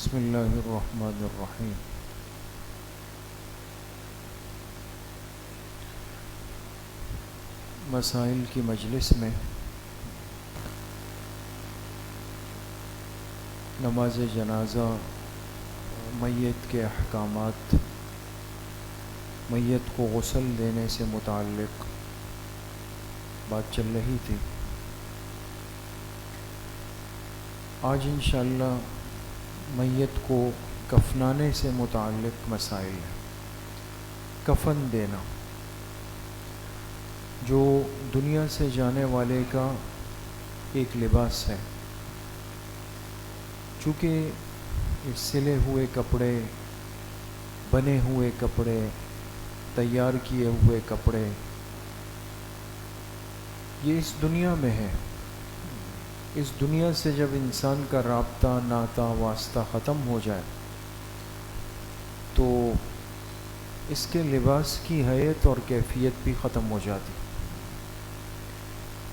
بسم اللہ الرحمن الرحیم۔ مسائل کی مجلس میں نماز جنازہ، میت کے احکامات، میت کو غسل دینے سے متعلق بات چل رہی تھی۔ آج انشاءاللہ میت کو کفنانے سے متعلق مسائل ہیں۔ کفن دینا جو دنیا سے جانے والے کا ایک لباس ہے، چونکہ سلے ہوئے کپڑے، بنے ہوئے کپڑے، تیار کیے ہوئے کپڑے یہ اس دنیا میں ہے۔ اس دنیا سے جب انسان کا رابطہ، ناطہ، واسطہ ختم ہو جائے تو اس کے لباس کی حیت اور کیفیت بھی ختم ہو جاتی۔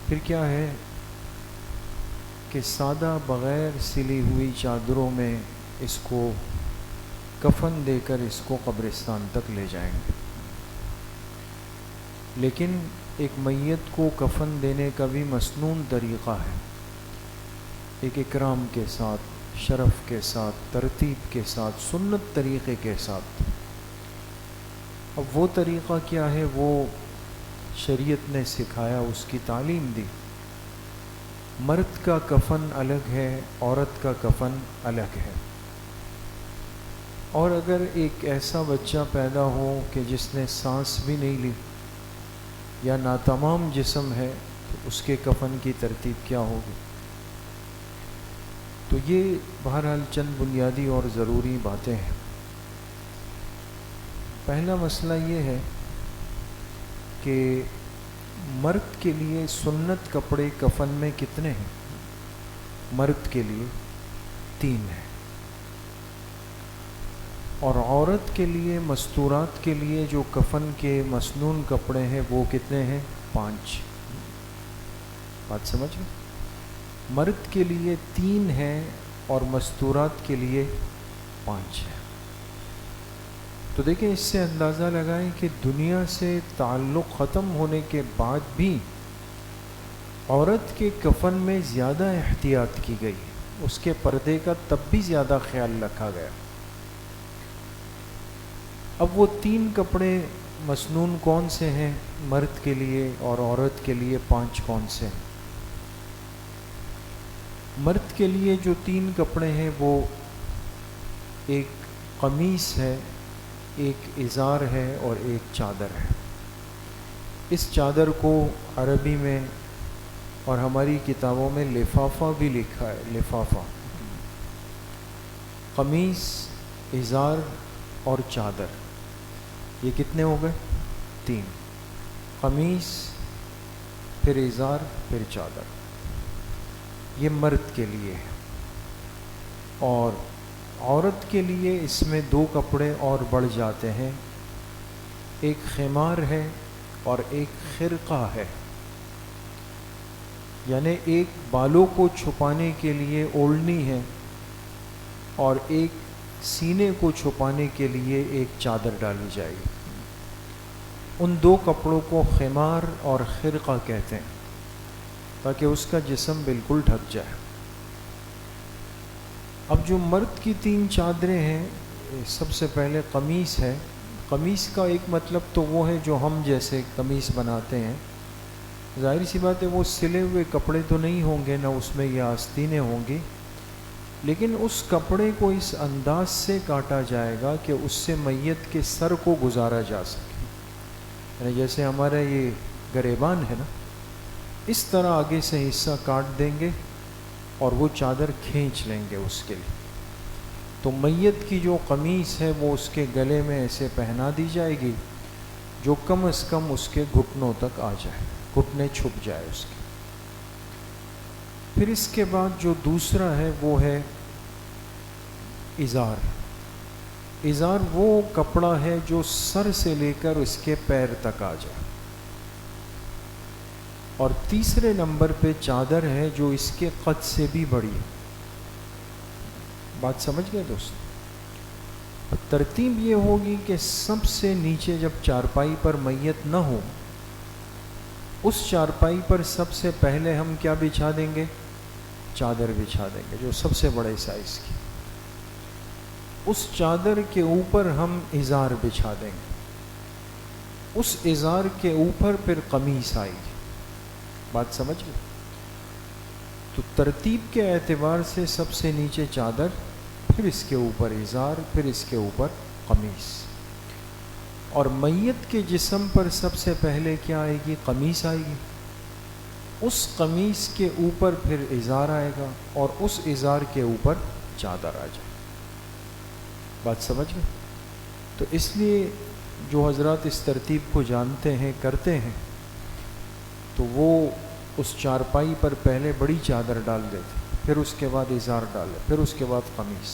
پھر کیا ہے کہ سادہ بغیر سلی ہوئی چادروں میں اس کو کفن دے کر اس کو قبرستان تک لے جائیں گے، لیکن ایک میت کو کفن دینے کا بھی مسنون طریقہ ہے، ایک اکرام کے ساتھ، شرف کے ساتھ، ترتیب کے ساتھ، سنت طریقے کے ساتھ۔ اب وہ طریقہ کیا ہے؟ وہ شریعت نے سکھایا، اس کی تعلیم دی۔ مرد کا کفن الگ ہے، عورت کا کفن الگ ہے۔ اور اگر ایک ایسا بچہ پیدا ہو کہ جس نے سانس بھی نہیں لی یا ناتمام جسم ہے تو اس کے کفن کی ترتیب کیا ہوگی؟ تو یہ بہرحال چند بنیادی اور ضروری باتیں ہیں۔ پہلا مسئلہ یہ ہے کہ مرد کے لیے سنت کپڑے کفن میں کتنے ہیں؟ مرد کے لیے 3 ہیں، اور عورت کے لیے، مستورات کے لیے جو کفن کے مسنون کپڑے ہیں وہ کتنے ہیں؟ 5۔ بات سمجھ گئے؟ مرد کے لیے 3 ہیں اور مستورات کے لیے 5 ہیں۔ تو دیکھیں، اس سے اندازہ لگائیں کہ دنیا سے تعلق ختم ہونے کے بعد بھی عورت کے کفن میں زیادہ احتیاط کی گئی، اس کے پردے کا تب بھی زیادہ خیال رکھا گیا۔ اب وہ 3 کپڑے مسنون کون سے ہیں مرد کے لیے، اور عورت کے لیے 5 کون سے ہیں؟ مرد کے لیے جو 3 کپڑے ہیں وہ ایک قمیص ہے، ایک ازار ہے اور ایک چادر ہے۔ اس چادر کو عربی میں اور ہماری کتابوں میں لفافہ بھی لکھا ہے، لفافہ۔ قمیص، ازار اور چادر، یہ کتنے ہو گئے؟ 3۔ قمیص، پھر ازار، پھر چادر، یہ مرد کے لیے ہے۔ اور عورت کے لیے اس میں 2 کپڑے اور بڑھ جاتے ہیں، ایک خمار ہے اور ایک خرقہ ہے، یعنی ایک بالوں کو چھپانے کے لیے اوڑھنی ہے اور ایک سینے کو چھپانے کے لیے ایک چادر ڈالی جائے گی۔ ان 2 کپڑوں کو خمار اور خرقہ کہتے ہیں، تاکہ اس کا جسم بالکل ڈھک جائے۔ اب جو مرد کی 3 چادریں ہیں، سب سے پہلے قمیص ہے۔ قمیص کا ایک مطلب تو وہ ہے جو ہم جیسے قمیص بناتے ہیں، ظاہر سی بات ہے وہ سلے ہوئے کپڑے تو نہیں ہوں گے، نہ اس میں یہ آستینیں ہوں گی، لیکن اس کپڑے کو اس انداز سے کاٹا جائے گا کہ اس سے میت کے سر کو گزارا جا سکے، یعنی جیسے ہمارا یہ گریبان ہے نا، اس طرح آگے سے حصہ کاٹ دیں گے اور وہ چادر کھینچ لیں گے اس کے لیے۔ تو میت کی جو قمیص ہے وہ اس کے گلے میں ایسے پہنا دی جائے گی جو کم از کم اس کے گھٹنوں تک آ جائے، گھٹنے چھپ جائے اس کے۔ پھر اس کے بعد جو دوسرا ہے وہ ہے ازار۔ ازار وہ کپڑا ہے جو سر سے لے کر اس کے پیر تک آ جائے۔ اور تیسرے نمبر پہ چادر ہے جو اس کے قد سے بھی بڑی ہے، بات سمجھ گئے دوست؟ ترتیب یہ ہوگی کہ سب سے نیچے جب چارپائی پر میت نہ ہو، اس چارپائی پر سب سے پہلے ہم کیا بچھا دیں گے؟ چادر بچھا دیں گے، جو سب سے بڑے سائز کی۔ اس چادر کے اوپر ہم ازار بچھا دیں گے، اس ازار کے اوپر پھر قمیص آئے گی۔ بات سمجھ گئے؟ تو ترتیب کے اعتبار سے سب سے نیچے چادر، پھر اس کے اوپر ازار، پھر اس کے اوپر قمیص۔ اور میت کے جسم پر سب سے پہلے کیا آئے گی؟ قمیص آئے گی۔ اس قمیص کے اوپر پھر ازار آئے گا، اور اس ازار کے اوپر چادر آ جائے۔ بات سمجھ گئے؟ تو اس لیے جو حضرات اس ترتیب کو جانتے ہیں، کرتے ہیں، تو وہ اس چارپائی پر پہلے بڑی چادر ڈال دیتے، پھر اس کے بعد ازار ڈالے، پھر اس کے بعد قمیص۔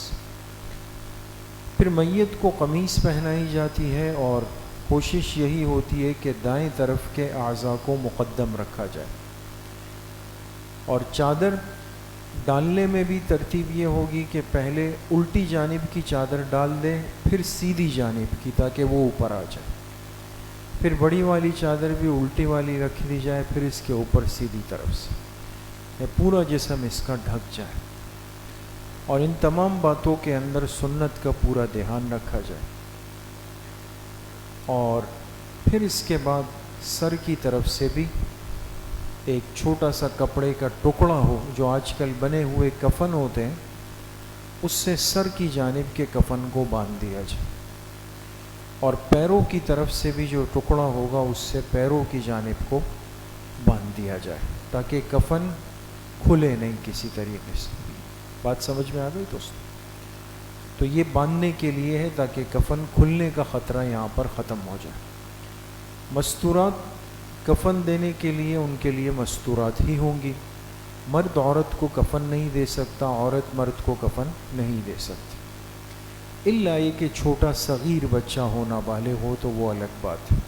پھر میت کو قمیص پہنائی جاتی ہے، اور کوشش یہی ہوتی ہے کہ دائیں طرف کے اعضاء کو مقدم رکھا جائے۔ اور چادر ڈالنے میں بھی ترتیب یہ ہوگی کہ پہلے الٹی جانب کی چادر ڈال دیں، پھر سیدھی جانب کی، تاکہ وہ اوپر آ جائے۔ پھر بڑی والی چادر بھی الٹی والی رکھ دی جائے، پھر اس کے اوپر سیدھی طرف سے پورا جسم اس کا ڈھک جائے۔ اور ان تمام باتوں کے اندر سنت کا پورا دھیان رکھا جائے۔ اور پھر اس کے بعد سر کی طرف سے بھی ایک چھوٹا سا کپڑے کا ٹکڑا ہو، جو آج کل بنے ہوئے کفن ہوتے ہیں، اس سے سر کی جانب کے کفن کو باندھ دیا جائے۔ اور پیروں کی طرف سے بھی جو ٹکڑا ہوگا، اس سے پیروں کی جانب کو باندھ دیا جائے، تاکہ کفن کھلے نہیں کسی طریقے سے۔ بات سمجھ میں آ گئی دوست؟ تو یہ باندھنے کے لیے ہے، تاکہ کفن کھلنے کا خطرہ یہاں پر ختم ہو جائے۔ مستورات کفن دینے کے لیے ان کے لیے مستورات ہی ہوں گی۔ مرد عورت کو کفن نہیں دے سکتا، عورت مرد کو کفن نہیں دے سکتی، الا یہ کہ چھوٹا صغیر بچہ ہو، نابالغ ہو، تو وہ الگ بات ہے۔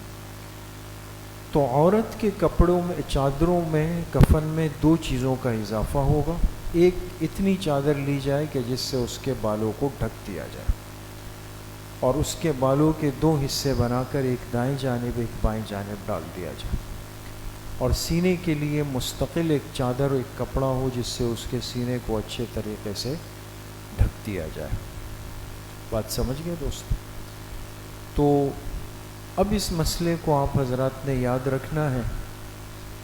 تو عورت کے کپڑوں میں، چادروں میں، کفن میں دو چیزوں کا اضافہ ہوگا۔ ایک اتنی چادر لی جائے کہ جس سے اس کے بالوں کو ڈھک دیا جائے، اور اس کے بالوں کے دو حصے بنا کر ایک دائیں جانب ایک بائیں جانب ڈال دیا جائے، اور سینے کے لیے مستقل ایک چادر، ایک کپڑا ہو جس سے اس کے سینے کو اچھے طریقے سے ڈھک دیا جائے۔ بات سمجھ گئے دوست؟ تو اب اس مسئلے کو آپ حضرات نے یاد رکھنا ہے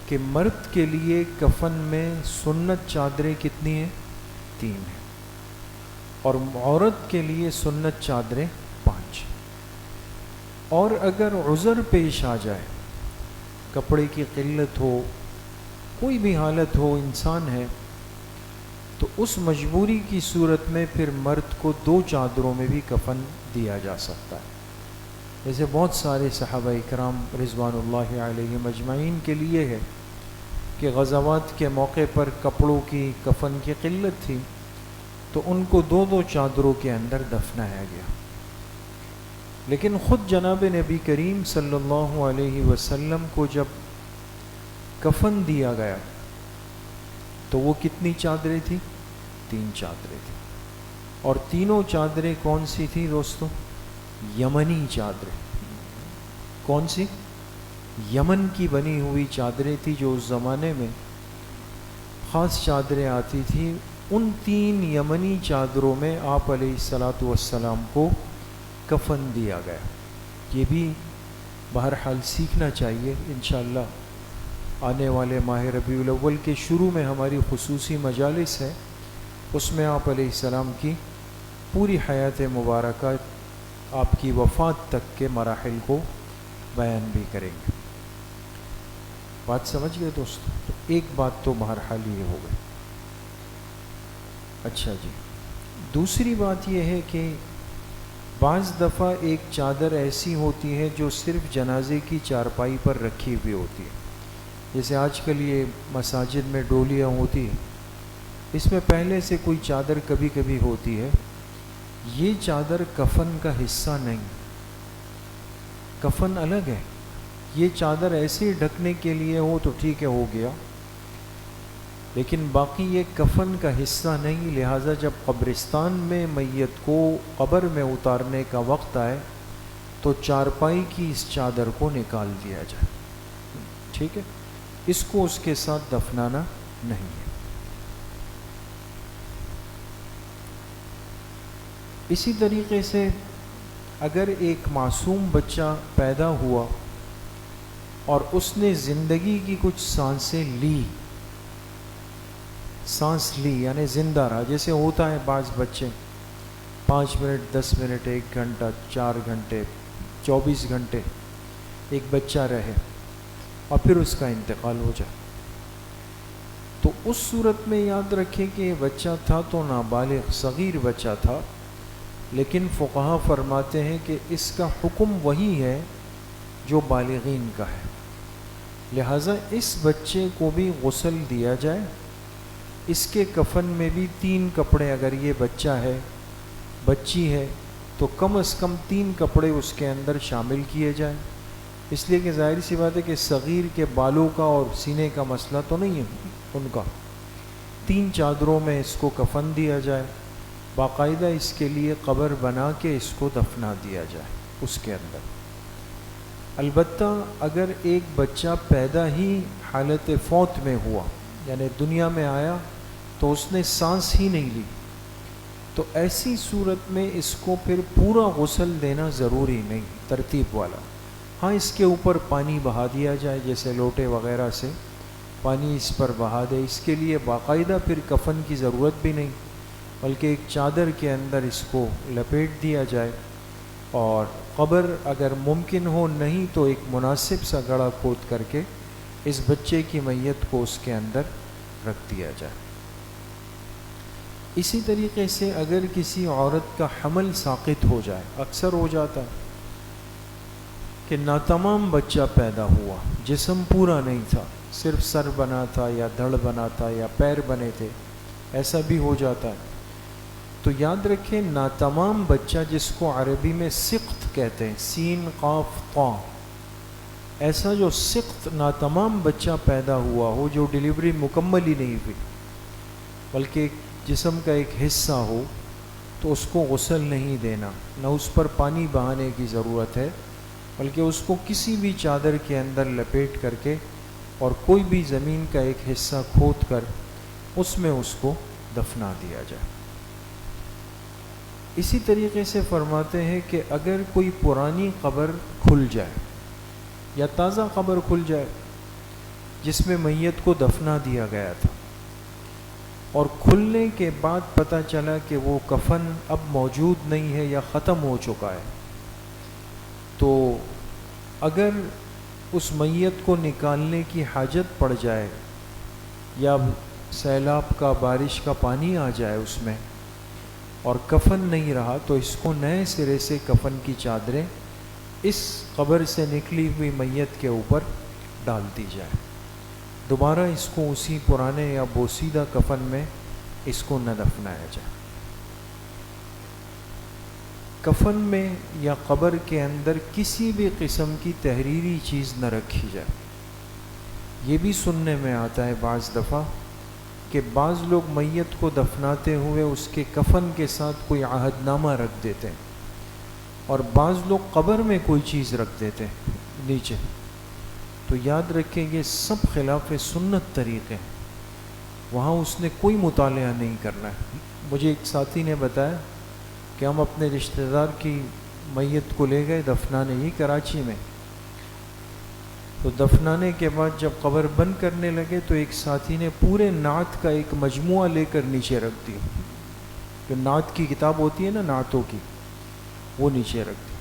کہ مرد کے لیے کفن میں سنت چادریں کتنی ہیں؟ 3 ہیں، اور عورت کے لیے سنت چادریں 5۔ اور اگر عذر پیش آ جائے، کپڑے کی قلت ہو، کوئی بھی حالت ہو، انسان ہے، تو اس مجبوری کی صورت میں پھر مرد کو 2 چادروں میں بھی کفن دیا جا سکتا ہے۔ جیسے بہت سارے صحابہ اکرام رضوان اللہ علیہم اجمعین کے لیے ہے کہ غزوات کے موقع پر کپڑوں کی، کفن کی قلت تھی، تو ان کو 2 چادروں کے اندر دفنایا گیا۔ لیکن خود جناب نبی کریم صلی اللہ علیہ وسلم کو جب کفن دیا گیا تو وہ کتنی چادریں تھیں؟ 3 چادریں تھیں، اور تینوں چادریں کون سی تھیں دوستو؟ یمنی چادریں۔ کون سی؟ یمن کی بنی ہوئی چادریں تھیں، جو اس زمانے میں خاص چادریں آتی تھیں۔ ان 3 یمنی چادروں میں آپ علیہ الصلاۃ والسلام کو کفن دیا گیا۔ یہ بھی بہرحال سیکھنا چاہیے انشاءاللہ۔ آنے والے ماہ ربیع الاول کے شروع میں ہماری خصوصی مجالس ہے، اس میں آپ علیہ السلام کی پوری حیات مبارکہ، آپ کی وفات تک کے مراحل کو بیان بھی کریں گے۔ بات سمجھ گئے دوستو؟ تو ایک بات تو بہرحال یہ ہو گئی۔ اچھا جی، دوسری بات یہ ہے کہ بعض دفعہ ایک چادر ایسی ہوتی ہے جو صرف جنازے کی چارپائی پر رکھی ہوئی ہوتی ہے، جیسے آج کل یہ مساجد میں ڈولیاں ہوتی ہیں، اس میں پہلے سے کوئی چادر کبھی کبھی ہوتی ہے۔ یہ چادر کفن کا حصہ نہیں، کفن الگ ہے۔ یہ چادر ایسے ڈھکنے کے لیے ہو تو ٹھیک ہے، ہو گیا، لیکن باقی یہ کفن کا حصہ نہیں، لہٰذا جب قبرستان میں میت کو قبر میں اتارنے کا وقت آئے تو چارپائی کی اس چادر کو نکال دیا جائے، ٹھیک ہے، اس کو اس کے ساتھ دفنانا نہیں ہے۔ اسی طریقے سے اگر ایک معصوم بچہ پیدا ہوا اور اس نے زندگی کی کچھ سانسیں سانس لی یعنی زندہ رہا، جیسے ہوتا ہے بعض بچے 5 منٹ 10 منٹ 1 گھنٹہ 4 گھنٹے 24 گھنٹے ایک بچہ رہے اور پھر اس کا انتقال ہو جائے، تو اس صورت میں یاد رکھیں کہ یہ بچہ تھا تو نابالغ صغیر بچہ تھا، لیکن فقہا فرماتے ہیں کہ اس کا حکم وہی ہے جو بالغین کا ہے، لہٰذا اس بچے کو بھی غسل دیا جائے، اس کے کفن میں بھی 3 کپڑے، اگر یہ بچہ ہے بچی ہے تو کم از کم 3 کپڑے اس کے اندر شامل کیے جائیں، اس لیے کہ ظاہر سی بات ہے کہ صغیر کے بالوں کا اور سینے کا مسئلہ تو نہیں ہے ان کا، 3 چادروں میں اس کو کفن دیا جائے، باقاعدہ اس کے لیے قبر بنا کے اس کو دفنا دیا جائے اس کے اندر۔ البتہ اگر ایک بچہ پیدا ہی حالت فوت میں ہوا، یعنی دنیا میں آیا تو اس نے سانس ہی نہیں لی، تو ایسی صورت میں اس کو پھر پورا غسل دینا ضروری نہیں، ترتیب والا، ہاں اس کے اوپر پانی بہا دیا جائے، جیسے لوٹے وغیرہ سے پانی اس پر بہا دے، اس کے لیے باقاعدہ پھر کفن کی ضرورت بھی نہیں، بلکہ ایک چادر کے اندر اس کو لپیٹ دیا جائے، اور قبر اگر ممکن ہو نہیں تو ایک مناسب سا گڑھا کھود کر کے اس بچے کی میت کو اس کے اندر رکھ دیا جائے۔ اسی طریقے سے اگر کسی عورت کا حمل ساقط ہو جائے، اکثر ہو جاتا ہے کہ ناتمام بچہ پیدا ہوا، جسم پورا نہیں تھا، صرف سر بنا تھا یا دھڑ بنا تھا یا پیر بنے تھے، ایسا بھی ہو جاتا ہے، تو یاد رکھیں ناتمام بچہ جس کو عربی میں سقط کہتے ہیں، سین قاف طا، ایسا جو سقط ناتمام بچہ پیدا ہوا ہو، جو ڈیلیوری مکمل ہی نہیں ہوئی بلکہ ایک جسم کا ایک حصہ ہو، تو اس کو غسل نہیں دینا، نہ اس پر پانی بہانے کی ضرورت ہے، بلکہ اس کو کسی بھی چادر کے اندر لپیٹ کر کے اور کوئی بھی زمین کا ایک حصہ کھود کر اس میں اس کو دفنا دیا جائے۔ اسی طریقے سے فرماتے ہیں کہ اگر کوئی پرانی قبر کھل جائے یا تازہ قبر کھل جائے جس میں میت کو دفنا دیا گیا تھا، اور کھلنے کے بعد پتہ چلا کہ وہ کفن اب موجود نہیں ہے یا ختم ہو چکا ہے، تو اگر اس میت کو نکالنے کی حاجت پڑ جائے یا سیلاب کا بارش کا پانی آ جائے اس میں اور کفن نہیں رہا، تو اس کو نئے سرے سے کفن کی چادریں اس قبر سے نکلی ہوئی میت کے اوپر ڈال دی جائے، دوبارہ اس کو اسی پرانے یا بوسیدہ کفن میں اس کو نہ دفنایا جائے۔ کفن میں یا قبر کے اندر کسی بھی قسم کی تحریری چیز نہ رکھی جائے۔ یہ بھی سننے میں آتا ہے بعض دفعہ کہ بعض لوگ میت کو دفناتے ہوئے اس کے کفن کے ساتھ کوئی عہد نامہ رکھ دیتے ہیں، اور بعض لوگ قبر میں کوئی چیز رکھ دیتے ہیں نیچے، تو یاد رکھیں یہ سب خلاف سنت طریقے ہیں، وہاں اس نے کوئی مطالعہ نہیں کرنا ہے۔ مجھے ایک ساتھی نے بتایا کہ ہم اپنے رشتہ دار کی میت کو لے گئے دفنانے ہی کراچی میں، تو دفنانے کے بعد جب قبر بند کرنے لگے تو ایک ساتھی نے پورے نعت کا ایک مجموعہ لے کر نیچے رکھ دیا، جو نعت کی کتاب ہوتی ہے نا نعتوں کی، وہ نیچے رکھ دی۔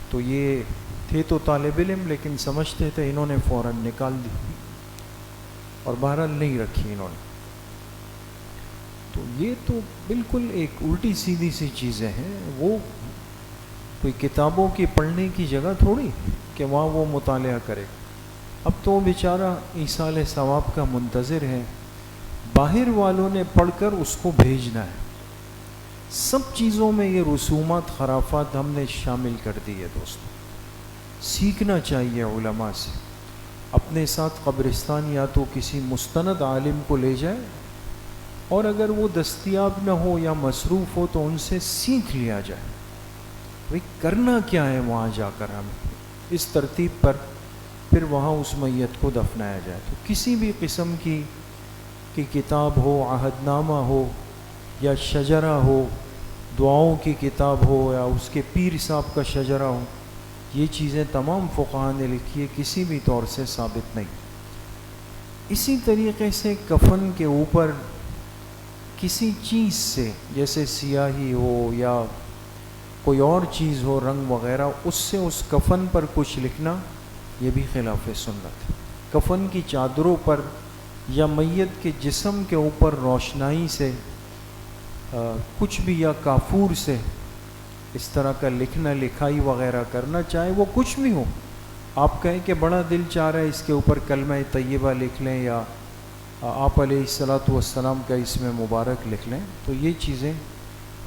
تو یہ تھے تو طالب علم لیکن سمجھتے تھے، انہوں نے فوراً نکال دی اور بہرحال نہیں رکھی انہوں نے۔ تو یہ تو بالکل ایک الٹی سیدھی سی چیزیں ہیں، وہ کوئی کتابوں کی پڑھنے کی جگہ تھوڑی کہ وہاں وہ مطالعہ کرے۔ اب تو وہ بیچارہ ایصال ثواب کا منتظر ہے، باہر والوں نے پڑھ کر اس کو بھیجنا ہے۔ سب چیزوں میں یہ رسومات خرافات ہم نے شامل کر دی ہے دوستو، سیکھنا چاہیے علماء سے، اپنے ساتھ قبرستان یا تو کسی مستند عالم کو لے جائے، اور اگر وہ دستیاب نہ ہو یا مصروف ہو تو ان سے سیکھ لیا جائے بھئی کرنا کیا ہے وہاں جا کر ہمیں، اس ترتیب پر پھر وہاں اس میت کو دفنایا جائے۔ تو کسی بھی قسم کی کتاب ہو، عہد نامہ ہو یا شجرہ ہو، دعاؤں کی کتاب ہو یا اس کے پیر صاحب کا شجرہ ہو، یہ چیزیں تمام فقہاء نے لکھی ہے، کسی بھی طور سے ثابت نہیں۔ اسی طریقے سے کفن کے اوپر کسی چیز سے، جیسے سیاہی ہو یا کوئی اور چیز ہو، رنگ وغیرہ، اس سے اس کفن پر کچھ لکھنا، یہ بھی خلاف سنت ہے۔ کفن کی چادروں پر یا میت کے جسم کے اوپر روشنائی سے کچھ بھی، یا کافور سے اس طرح کا لکھنا، لکھائی وغیرہ کرنا، چاہے وہ کچھ بھی ہو، آپ کہیں کہ بڑا دل چاہ رہا ہے اس کے اوپر کلمہ طیبہ لکھ لیں یا آپ علیہ الصلاۃ والسلام کا اسم مبارک لکھ لیں، تو یہ چیزیں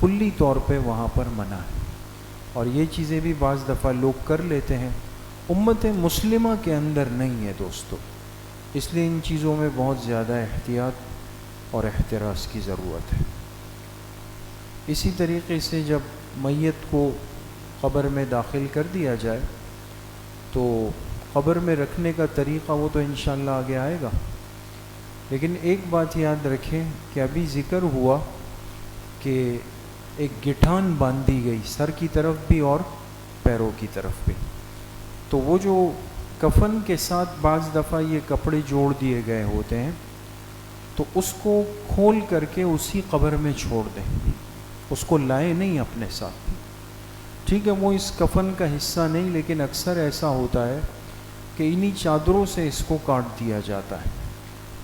کلی طور پہ وہاں پر منع ہے، اور یہ چیزیں بھی بعض دفعہ لوگ کر لیتے ہیں۔ امت مسلمہ کے اندر نہیں ہے دوستو، اس لیے ان چیزوں میں بہت زیادہ احتیاط اور احتراز کی ضرورت ہے۔ اسی طریقے سے جب میت کو قبر میں داخل کر دیا جائے تو قبر میں رکھنے کا طریقہ وہ تو انشاءاللہ آگے آئے گا، لیکن ایک بات یاد رکھیں کہ ابھی ذکر ہوا کہ ایک گٹھان باندھی گئی سر کی طرف بھی اور پیروں کی طرف بھی، تو وہ جو کفن کے ساتھ بعض دفعہ یہ کپڑے جوڑ دیے گئے ہوتے ہیں، تو اس کو کھول کر کے اسی قبر میں چھوڑ دیں، اس کو لائے نہیں اپنے ساتھ۔ ٹھیک ہے، وہ اس کفن کا حصہ نہیں، لیکن اکثر ایسا ہوتا ہے کہ انہی چادروں سے اس کو کاٹ دیا جاتا ہے۔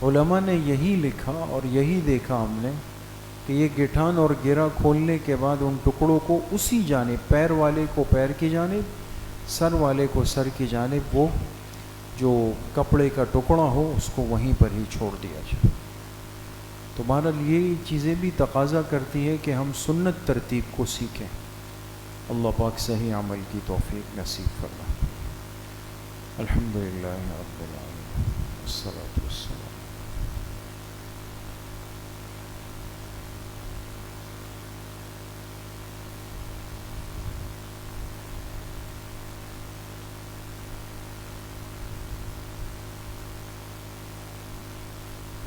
علماء نے یہی لکھا اور یہی دیکھا ہم نے کہ یہ گٹھان اور گرہ کھولنے کے بعد ان ٹکڑوں کو اسی جانب، پیر والے کو پیر کی جانب، سر والے کو سر کی جانب، وہ جو کپڑے کا ٹکڑا ہو اس کو وہیں پر ہی چھوڑ دیا جائے۔ تو بہرحال یہ چیزیں بھی تقاضا کرتی ہے کہ ہم سنت ترتیب کو سیکھیں۔ اللہ پاک صحیح عمل کی توفیق نصیب فرمائے۔ الحمدللہ رب العالمین، والصلاۃ والسلام۔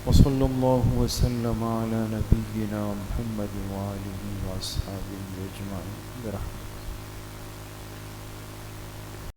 وصلی اللہ وسلم علی نبینا محمد وآلہ وصحبہ اجمعین برحمتہ۔